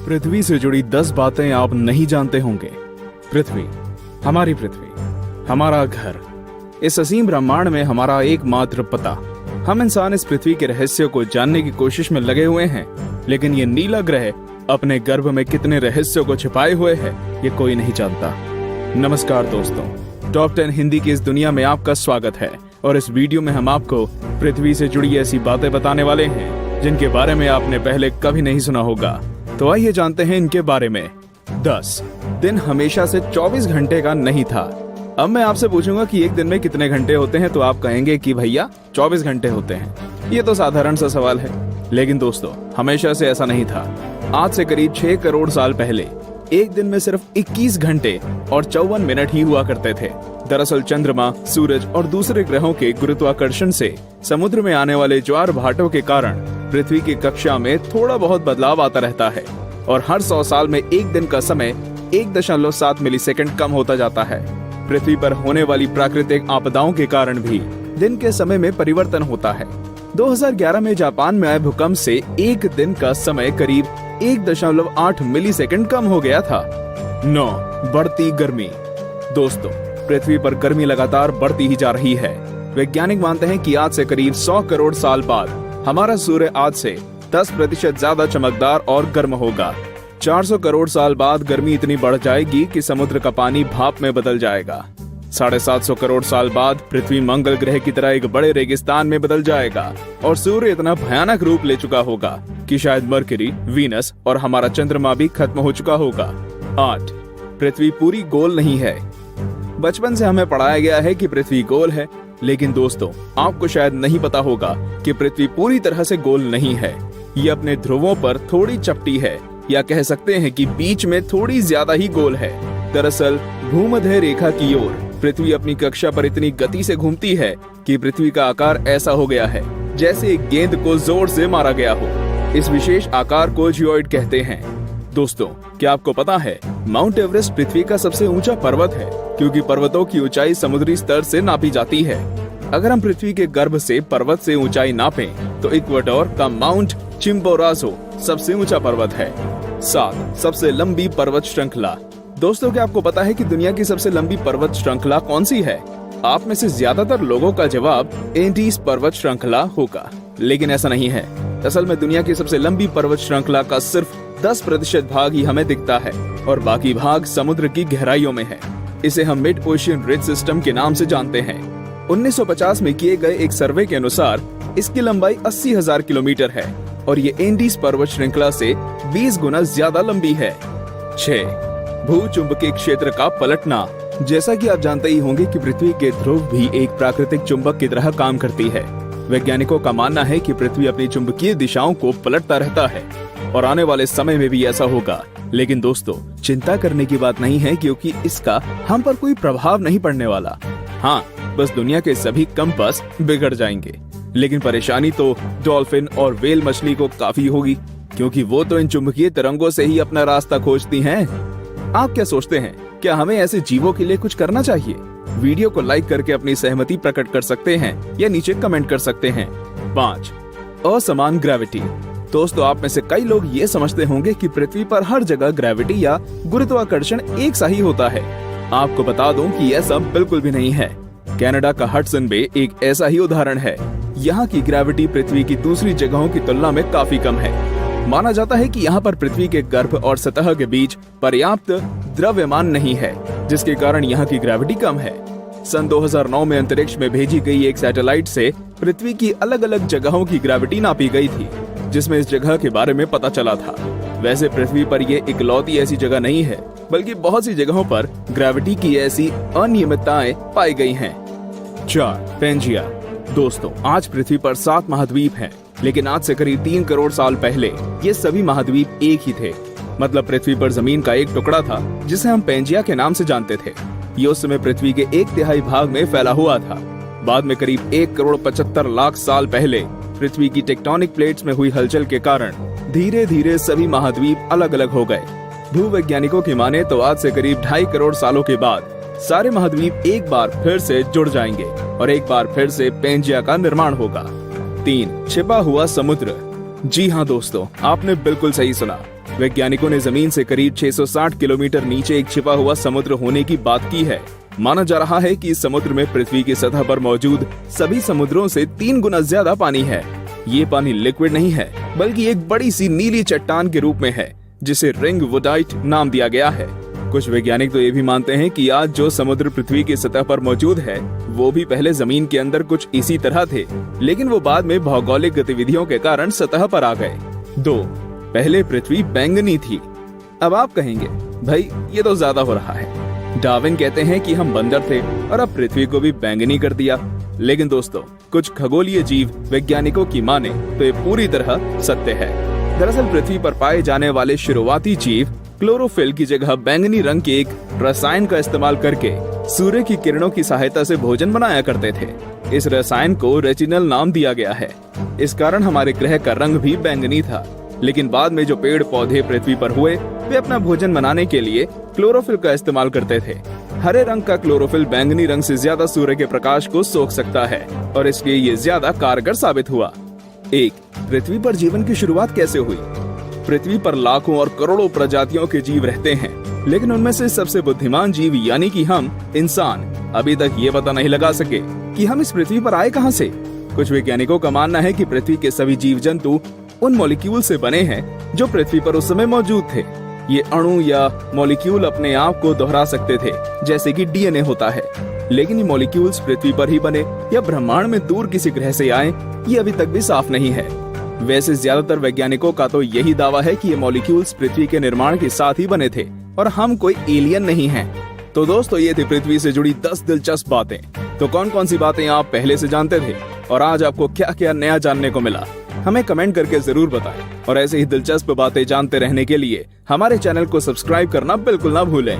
पृथ्वी से जुड़ी 10 बातें आप नहीं जानते होंगे। पृथ्वी, हमारी पृथ्वी, हमारा घर, इस असीम ब्रह्मांड में हमारा एकमात्र पता। हम इंसान इस पृथ्वी के रहस्य को जानने की कोशिश में लगे हुए हैं, लेकिन ये नीला ग्रह अपने गर्भ में कितने रहस्यों को छिपाए हुए है, ये कोई नहीं जानता। नमस्कार दोस्तों, टॉप 10 हिंदी की इस दुनिया में आपका स्वागत है और इस वीडियो में हम आपको पृथ्वी से जुड़ी ऐसी बातें बताने वाले हैं जिनके बारे में आपने पहले कभी नहीं सुना होगा। तो आइए जानते हैं इनके बारे में। 10 दिन हमेशा से 24 घंटे का नहीं था। अब मैं आपसे पूछूंगा कि एक दिन में कितने घंटे होते हैं, तो आप कहेंगे कि भैया 24 घंटे होते हैं। ये तो साधारण सा सवाल है, लेकिन दोस्तों हमेशा से ऐसा नहीं था। आज से करीब 6 करोड़ साल पहले एक दिन में सिर्फ 21 घंटे और 54 मिनट ही हुआ करते थे। दरअसल चंद्रमा, सूरज और दूसरे ग्रहों के गुरुत्वाकर्षण से समुद्र में आने वाले ज्वार भाटों के कारण पृथ्वी की कक्षा में थोड़ा बहुत बदलाव आता रहता है और हर 100 साल में एक दिन का समय 1.7 मिलीसेकंड कम होता जाता है। पृथ्वी पर होने वाली प्राकृतिक आपदाओं के कारण भी दिन के समय में परिवर्तन होता है। 2011 में जापान में आए भूकंप से एक दिन का समय करीब 1.8 मिलीसेकंड कम हो गया था। 9 बढ़ती गर्मी। दोस्तों, पृथ्वी पर गर्मी लगातार बढ़ती ही जा रही है। वैज्ञानिक मानते हैं कि आज से करीब 100 करोड़ साल बाद हमारा सूर्य आज से 10% ज्यादा चमकदार और गर्म होगा। 400 करोड़ साल बाद गर्मी इतनी बढ़ जाएगी कि समुद्र का पानी भाप में बदल जाएगा। 750 करोड़ साल बाद पृथ्वी मंगल ग्रह की तरह एक बड़े रेगिस्तान में बदल जाएगा और सूर्य इतना भयानक रूप ले चुका होगा कि शायद मरकरी, वीनस और हमारा चंद्रमा भी खत्म हो चुका होगा। 8 पृथ्वी पूरी गोल नहीं है। बचपन से हमें पढ़ाया गया है कि पृथ्वी गोल है, लेकिन दोस्तों आपको शायद नहीं पता होगा कि पृथ्वी पूरी तरह से गोल नहीं है। ये अपने ध्रुवों पर थोड़ी चपटी है, या कह सकते हैं कि बीच में थोड़ी ज्यादा ही गोल है। दरअसल भूमध्य रेखा की ओर पृथ्वी अपनी कक्षा पर इतनी गति से घूमती है कि पृथ्वी का आकार ऐसा हो गया है जैसे एक गेंद को जोर से मारा गया हो। इस विशेष आकार को जियोइड कहते हैं। दोस्तों, क्या आपको पता है माउंट एवरेस्ट पृथ्वी का सबसे ऊंचा पर्वत है, क्योंकि पर्वतों की ऊंचाई समुद्री स्तर से नापी जाती है। अगर हम पृथ्वी के गर्भ से पर्वत से ऊंचाई नापें, तो इक्वाडोर का माउंट चिम्बोराजो सबसे ऊंचा पर्वत है। 7 सबसे लंबी पर्वत श्रृंखला। दोस्तों, क्या आपको पता है कि दुनिया की सबसे लंबी पर्वत श्रृंखला कौन सी है? आप में से ज्यादातर लोगों का जवाब एंडीज पर्वत श्रृंखला होगा, लेकिन ऐसा नहीं है। असल में दुनिया की सबसे लंबी पर्वत श्रृंखला का सिर्फ 10% भाग ही हमें दिखता है और बाकी भाग समुद्र की गहराइयों में है। इसे हम मिड ओशियन रिज सिस्टम के नाम से जानते हैं। 1950 में किए गए एक सर्वे के अनुसार इसकी लंबाई 80,000 किलोमीटर है और ये एंडीज पर्वत श्रृंखला से 20 गुना ज्यादा लंबी है। 6 भूचुंबकीय क्षेत्र का पलटना। जैसा कि आप जानते ही होंगे कि पृथ्वी के ध्रुव भी एक प्राकृतिक चुंबक की तरह काम करती है। वैज्ञानिकों का मानना है कि पृथ्वी अपनी चुंबकीय दिशाओं को पलटता रहता है और आने वाले समय में भी ऐसा होगा। लेकिन दोस्तों, चिंता करने की बात नहीं है, क्योंकि इसका हम पर कोई प्रभाव नहीं पड़ने वाला। हाँ, बस दुनिया के सभी कंपास बिगड़ जाएंगे। लेकिन परेशानी तो डॉल्फिन और व्हेल मछली को काफी होगी, क्योंकि वो तो इन चुंबकीय तरंगों से ही अपना रास्ता खोजती हैं। आप क्या सोचते हैं, क्या हमें ऐसे जीवों के लिए कुछ करना चाहिए? वीडियो को लाइक करके अपनी सहमति प्रकट कर सकते हैं या नीचे कमेंट कर सकते हैं। 5 असमान ग्रेविटी। दोस्तों, आप में से कई लोग ये समझते होंगे कि पृथ्वी पर हर जगह ग्रेविटी या गुरुत्वाकर्षण एक सा ही होता है। आपको बता दूं कि ऐसा बिल्कुल भी नहीं है। कनाडा का हडसन बे एक ऐसा ही उदाहरण है। यहाँ की ग्रेविटी पृथ्वी की दूसरी जगहों की तुलना में काफी कम है। माना जाता है कि यहाँ पर पृथ्वी के गर्भ और सतह के बीच पर्याप्त द्रव्यमान नहीं है, जिसके कारण यहाँ की ग्रेविटी कम है। सन 2009 में अंतरिक्ष में भेजी गई एक सैटेलाइट से पृथ्वी की अलग अलग जगहों की ग्रेविटी नापी गई थी, जिसमें इस जगह के बारे में पता चला था। वैसे पृथ्वी पर ये इकलौती ऐसी जगह नहीं है, बल्कि बहुत सी जगहों पर ग्रेविटी की ऐसी अनियमितताएं पाई गई हैं। 4 पेंजिया। दोस्तों, आज पृथ्वी पर 7 महाद्वीप हैं, लेकिन आज से करीब 3 करोड़ साल पहले ये सभी महाद्वीप एक ही थे। मतलब पृथ्वी पर जमीन का एक टुकड़ा था जिसे हम पेंजिया के नाम से जानते थे। ये उस समय पृथ्वी के 1/3 भाग में फैला हुआ था। बाद में करीब 1 करोड़ 75 लाख साल पहले पृथ्वी की टेक्टोनिक प्लेट्स में हुई हलचल के कारण धीरे धीरे सभी महाद्वीप अलग अलग हो गए। भूवैज्ञानिकों की माने तो आज से करीब 2.5 करोड़ सालों के बाद सारे महाद्वीप एक बार फिर से जुड़ जाएंगे और एक बार फिर से पेंजिया का निर्माण होगा। 3 छिपा हुआ समुद्र। जी हाँ दोस्तों, आपने बिल्कुल सही सुना। वैज्ञानिकों ने जमीन से करीब 660 किलोमीटर नीचे एक छिपा हुआ समुद्र होने की बात की है। माना जा रहा है कि इस समुद्र में पृथ्वी की सतह पर मौजूद सभी समुद्रों से 3 गुना ज्यादा पानी है। ये पानी लिक्विड नहीं है, बल्कि एक बड़ी सी नीली चट्टान के रूप में है, जिसे रिंग वुडाइट नाम दिया गया है। कुछ वैज्ञानिक तो ये भी मानते हैं कि आज जो समुद्र पृथ्वी की सतह पर मौजूद है, वो भी पहले जमीन के अंदर कुछ इसी तरह थे, लेकिन वो बाद में भौगोलिक गतिविधियों के कारण सतह पर आ गए। 2. पहले पृथ्वी बैंगनी थी। अब आप कहेंगे, भाई ये तो ज्यादा हो रहा है। डार्विन कहते हैं कि हम बंदर थे और अब पृथ्वी को भी बैंगनी कर दिया। लेकिन दोस्तों, कुछ खगोलीय जीव वैज्ञानिकों की माने तो ये पूरी तरह सत्य है। दरअसल पृथ्वी पर पाए जाने वाले शुरुआती जीव क्लोरोफिल की जगह बैंगनी रंग के एक रसायन का इस्तेमाल करके सूर्य की किरणों की सहायता से भोजन बनाया करते थे। इस रसायन को रेटिनल नाम दिया गया है। इस कारण हमारे ग्रह का रंग भी बैंगनी था। लेकिन बाद में जो पेड़ पौधे पृथ्वी पर हुए, वे अपना भोजन बनाने के लिए क्लोरोफिल का इस्तेमाल करते थे। हरे रंग का क्लोरोफिल बैंगनी रंग से ज्यादा सूर्य के प्रकाश को सोख सकता है और इसलिए ये ज्यादा कारगर साबित हुआ। 1. पृथ्वी पर जीवन की शुरुआत कैसे हुई? पृथ्वी पर लाखों और करोड़ों प्रजातियों के जीव रहते हैं, लेकिन उनमें से सबसे बुद्धिमान जीव यानी कि हम इंसान अभी तक ये पता नहीं लगा सके कि हम इस पृथ्वी पर आए कहां से। कुछ वैज्ञानिकों का मानना है कि पृथ्वी के सभी जीव जंतु उन मॉलिक्यूल से बने हैं जो पृथ्वी पर उस समय मौजूद थे। ये अणु या मॉलिक्यूल अपने आप को दोहरा सकते थे, जैसे कि डीएनए होता है। लेकिन ये मॉलिक्यूल्स पृथ्वी पर ही बने या ब्रह्मांड में दूर किसी ग्रह से आए, ये अभी तक भी साफ नहीं है। वैसे ज्यादातर वैज्ञानिकों का तो यही दावा है कि ये मॉलिक्यूल्स पृथ्वी के निर्माण के साथ ही बने थे और हम कोई एलियन नहीं हैं। तो दोस्तों, ये थी पृथ्वी से जुड़ी 10 दिलचस्प बातें। तो कौन कौन सी बातें आप पहले से जानते थे और आज आपको क्या क्या नया जानने को मिला, हमें कमेंट करके जरूर बताएं। और ऐसे ही दिलचस्प बातें जानते रहने के लिए हमारे चैनल को सब्सक्राइब करना बिल्कुल ना भूलें।